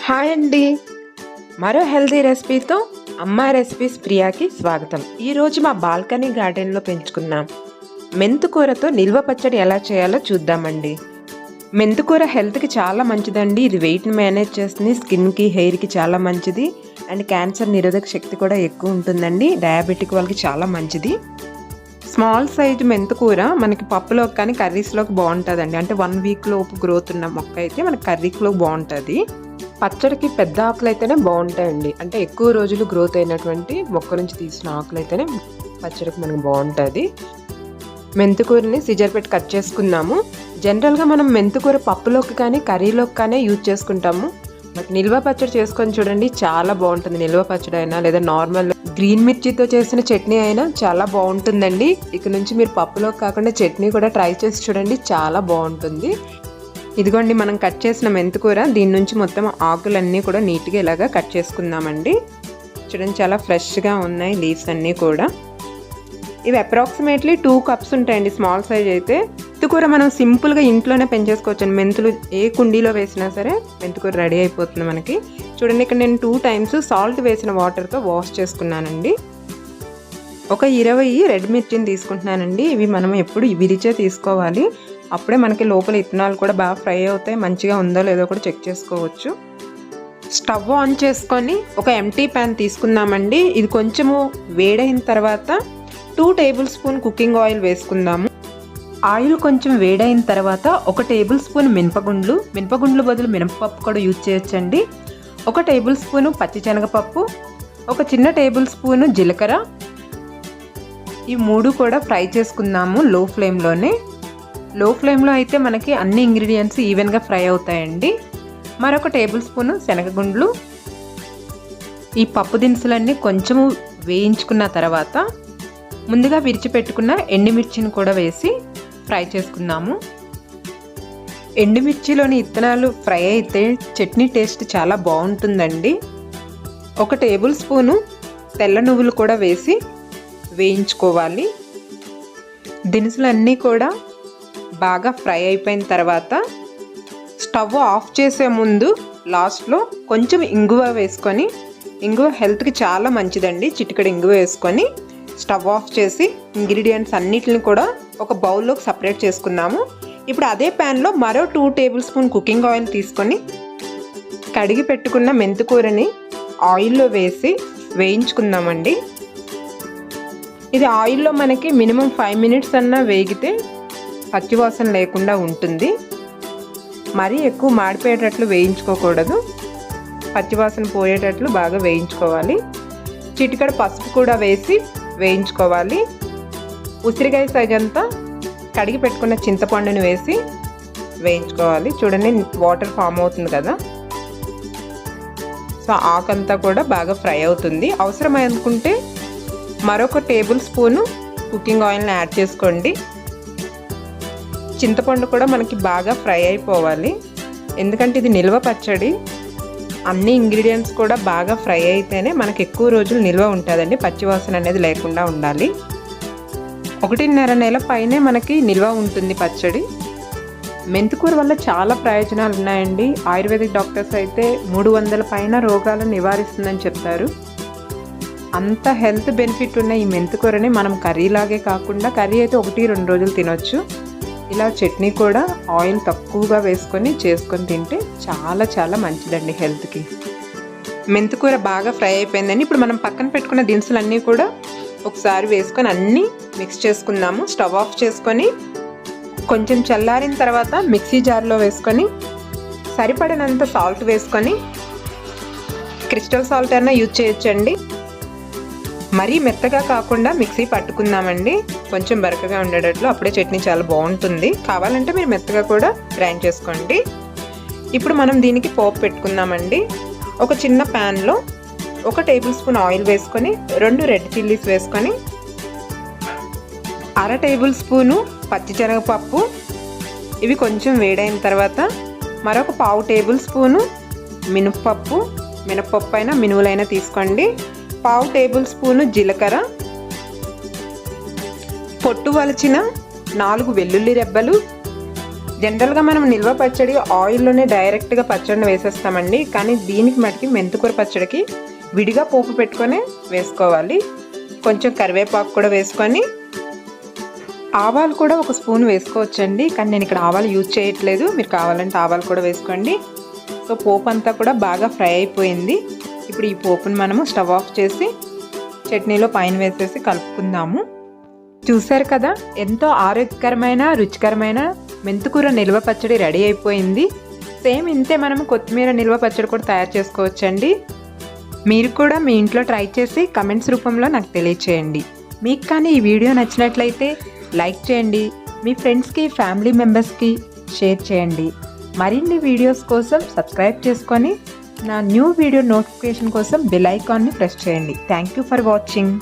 Hi అండి, మరో healthy రెసిపీతో అమ్మ రెసిపీస్ ప్రియాకి స్వాగతం. ఈరోజు మా బాల్కనీ గార్డెన్లో పెంచుకున్నాం మెంతుకూరతో నిల్వ పచ్చడి ఎలా చేయాలో చూద్దామండి. మెంతుకూర హెల్త్కి చాలా మంచిదండి. ఇది వెయిట్ని మేనేజ్ చేస్తుంది, స్కిన్కి హెయిర్కి చాలా మంచిది అండ్ క్యాన్సర్ నిరోధక శక్తి కూడా ఎక్కువ ఉంటుందండి. డయాబెటిక్ వాళ్ళకి చాలా మంచిది. స్మాల్ సైజ్ మెంతుకూర మనకి పప్పులోకి కానీ కర్రీస్లోకి బాగుంటుందండి. అంటే 1 వీక్ లోపు గ్రోత్ ఉన్న మొక్క అయితే మనకి కర్రీస్లో బాగుంటుంది. పచ్చడికి పెద్ద ఆకులు అయితేనే బాగుంటాయండి. అంటే ఎక్కువ రోజులు గ్రోత్ అయినటువంటి మొక్క నుంచి తీసిన ఆకులు అయితేనే పచ్చడికి మనకు బాగుంటుంది. మెంతుకూరని సిజర్ పెట్టి కట్ చేసుకున్నాము. జనరల్గా మనం మెంతుకూర పప్పులోకి కానీ కర్రీలోకి కానీ యూజ్ చేసుకుంటాము. బట్ నిల్వ పచ్చడి చేసుకొని చూడండి, చాలా బాగుంటుంది. నిల్వ పచ్చడి అయినా లేదా నార్మల్ గ్రీన్ మిర్చితో చేసిన చట్నీ అయినా చాలా బాగుంటుందండి. ఇక నుంచి మీరు పప్పులోకి కాకుండా చట్నీ కూడా ట్రై చేసి చూడండి, చాలా బాగుంటుంది. ఇదిగోండి మనం కట్ చేసిన మెంతుకూర. దీని నుంచి మొత్తం ఆకులన్నీ కూడా నీట్గా ఇలాగా కట్ చేసుకుందామండి. చూడండి, చాలా ఫ్రెష్గా ఉన్నాయి లీవ్స్ అన్నీ కూడా. ఇవి అప్రాక్సిమేట్లీ 2 కప్స్ ఉంటాయండి స్మాల్ సైజ్ అయితే. మెంతుకూర మనం సింపుల్గా ఇంట్లోనే పెంచేసుకోవచ్చండి. మెంతులు ఏ కుండీలో వేసినా సరే మెంతుకూర రెడీ అయిపోతుంది మనకి. చూడండి, ఇక్కడ నేను 2 టైమ్స్ సాల్ట్ వేసిన వాటర్తో వాష్ చేసుకున్నానండి. ఒక 20 రెడ్ మిర్చిని తీసుకుంటున్నానండి. ఇవి మనం ఎప్పుడు విరిచే తీసుకోవాలి. అప్పుడే మనకి లోపల ఇత్తనాలు కూడా బాగా ఫ్రై అవుతాయి. మంచిగా ఉందో లేదో కూడా చెక్ చేసుకోవచ్చు. స్టవ్ ఆన్ చేసుకొని ఒక ఎంటీ ప్యాన్ తీసుకుందామండి. ఇది కొంచెము వేడైన తర్వాత 2 టేబుల్ స్పూన్ కుకింగ్ ఆయిల్ వేసుకుందాము. ఆయిల్ కొంచెం వేడైన తర్వాత 1 టేబుల్ స్పూన్ మినపగుండ్లు బదులు మినపప్పు కూడా యూజ్ చేయొచ్చండి. 1 టేబుల్ స్పూను పచ్చిశనగపప్పు, 1 చిన్న టేబుల్ స్పూను జీలకర్ర. ఈ 3 కూడా ఫ్రై చేసుకుందాము లో ఫ్లేమ్లోనే. లో ఫ్లేమ్లో అయితే మనకి అన్ని ఇంగ్రీడియంట్స్ ఈవెన్గా ఫ్రై అవుతాయండి. మరొక టేబుల్ స్పూను శనగగుండ్లు. ఈ పప్పు దినుసులన్నీ కొంచెము వేయించుకున్న తర్వాత ముందుగా విరిచిపెట్టుకున్న ఎండుమిర్చిని కూడా వేసి ఫ్రై చేసుకుందాము. ఎండుమిర్చిలోని ఇత్తనాలు ఫ్రై అయితే చట్నీ టేస్ట్ చాలా బాగుంటుందండి. 1 టేబుల్ స్పూను తెల్ల నువ్వులు కూడా వేసి వేయించుకోవాలి. దినుసులన్నీ కూడా బాగా ఫ్రై అయిపోయిన తర్వాత స్టవ్ ఆఫ్ చేసే ముందు లాస్ట్లో కొంచెం ఇంగువ వేసుకొని, ఇంగువ హెల్త్కి చాలా మంచిదండి. చిటికెడు ఇంగువ వేసుకొని స్టవ్ ఆఫ్ చేసి ఇంగ్రీడియంట్స్ అన్నిటిని కూడా ఒక బౌల్లోకి సపరేట్ చేసుకుందాము. ఇప్పుడు అదే ప్యాన్లో మరో 2 టేబుల్ స్పూన్ కుకింగ్ ఆయిల్ తీసుకొని కడిగి పెట్టుకున్న మెంతుకూరని ఆయిల్లో వేసి వేయించుకుందామండి. ఇది ఆయిల్లో మనకి మినిమం 5 మినిట్స్ అన్నా వేగితే పచ్చివాసన లేకుండా ఉంటుంది. మరీ ఎక్కువ మాడిపోయేటట్లు వేయించుకోకూడదు, పచ్చివాసన పోయేటట్లు బాగా వేయించుకోవాలి. చిటికెడు పసుపు కూడా వేసి వేయించుకోవాలి. ఉసిరికాయ సైజంతా కడిగి పెట్టుకున్న చింతపండుని వేసి వేయించుకోవాలి. చూడండి, వాటర్ ఫామ్ అవుతుంది కదా. సో ఆకంతా కూడా బాగా ఫ్రై అవుతుంది. అవసరం అనుకుంటే మరొక టేబుల్ స్పూను కుకింగ్ ఆయిల్ని యాడ్ చేసుకోండి. చింతపండు కూడా మనకి బాగా ఫ్రై అయిపోవాలి, ఎందుకంటే ఇది నిల్వ పచ్చడి. అన్ని ఇంగ్రీడియంట్స్ కూడా బాగా ఫ్రై అయితేనే మనకి ఎక్కువ రోజులు నిల్వ ఉంటుందండి. పచ్చివాసన అనేది లేకుండా ఉండాలి. 1.5 నెల పైనే మనకి నిల్వ ఉంటుంది పచ్చడి. మెంతుకూర వల్ల చాలా ప్రయోజనాలు ఉన్నాయండి. ఆయుర్వేదిక్ డాక్టర్స్ అయితే 300 పైన రోగాలను నివారిస్తుందని చెప్తారు. అంత హెల్త్ బెనిఫిట్ ఉన్న ఈ మెంతుకూరని మనం కర్రీలాగే కాకుండా, కర్రీ అయితే 1-2 రోజులు తినొచ్చు. ఇలా చట్నీ కూడా ఆయిల్ తక్కువగా వేసుకొని చేసుకొని తింటే చాలా చాలా మంచిదండి హెల్త్కి. మెంతుకూర బాగా ఫ్రై అయిపోయిందని ఇప్పుడు మనం పక్కన పెట్టుకున్న దినుసులన్నీ కూడా ఒకసారి వేసుకొని అన్నీ మిక్స్ చేసుకుందాము. స్టవ్ ఆఫ్ చేసుకొని కొంచెం చల్లారిన తర్వాత మిక్సీ జార్లో వేసుకొని సరిపడినంత సాల్ట్ వేసుకొని, క్రిస్టల్ సాల్ట్ అయినా యూజ్ చేయొచ్చండి. మరీ మెత్తగా కాకుండా మిక్సీ పట్టుకుందామండి, కొంచెం బరకగా ఉండేటట్లు. అప్పుడే చట్నీ చాలా బాగుంటుంది. కావాలంటే మీరు మెత్తగా కూడా గ్రైండ్ చేసుకోండి. ఇప్పుడు మనం దీనికి పోపు పెట్టుకుందామండి. ఒక చిన్న ప్యాన్లో 1 టేబుల్ స్పూన్ ఆయిల్ వేసుకొని 2 రెడ్ చిల్లీస్ వేసుకొని, 1/2 టేబుల్ స్పూను పచ్చిశనగపప్పు. ఇవి కొంచెం వేడైన తర్వాత మరొక 1/2 టేబుల్ స్పూను మినపప్పు అయినా మినువులైనా తీసుకోండి. 1/2 టేబుల్ స్పూను జీలకర్ర, పొట్టు వలిచిన 4 వెల్లుల్లి రెబ్బలు, జనరల్గా మనం నిల్వ పచ్చడి ఆయిల్లోనే డైరెక్ట్గా పచ్చడిని వేసేస్తామండి. కానీ దీనికి మటుకి మెంతికూర పచ్చడికి విడిగా పోపు పెట్టుకొని వేసుకోవాలి. కొంచెం కరివేపాకు కూడా వేసుకొని, ఆవాలు కూడా ఒక స్పూన్ వేసుకోవచ్చండి. కానీ నేను ఇక్కడ ఆవాలు యూజ్ చేయట్లేదు, మీరు కావాలంటే ఆవాలు కూడా వేసుకోండి. సో పోపు అంతా కూడా బాగా ఫ్రై అయిపోయింది. ఇప్పుడు ఈ పోపుని మనము స్టవ్ ఆఫ్ చేసి చట్నీలో పైన వేసేసి కలుపుకుందాము. చూసారు కదా, ఎంతో ఆరోగ్యకరమైన రుచికరమైన మెంతికూర నిల్వ పచ్చడి రెడీ అయిపోయింది. సేమ్ ఇంతే మనం కొత్తిమీర నిల్వ పచ్చడి కూడా తయారు చేసుకోవచ్చండి. మీరు కూడా మీ ఇంట్లో ట్రై చేసి కమెంట్స్ రూపంలో నాకు తెలియచేయండి. మీకు కానీ ఈ వీడియో నచ్చినట్లయితే లైక్ చేయండి, మీ ఫ్రెండ్స్కి ఫ్యామిలీ మెంబర్స్కి షేర్ చేయండి. మరిన్ని వీడియోస్ కోసం సబ్స్క్రైబ్ చేసుకొని నా న్యూ వీడియో నోటిఫికేషన్ కోసం బెల్ ఐకాన్ని ప్రెస్ చేయండి. Thank you for watching.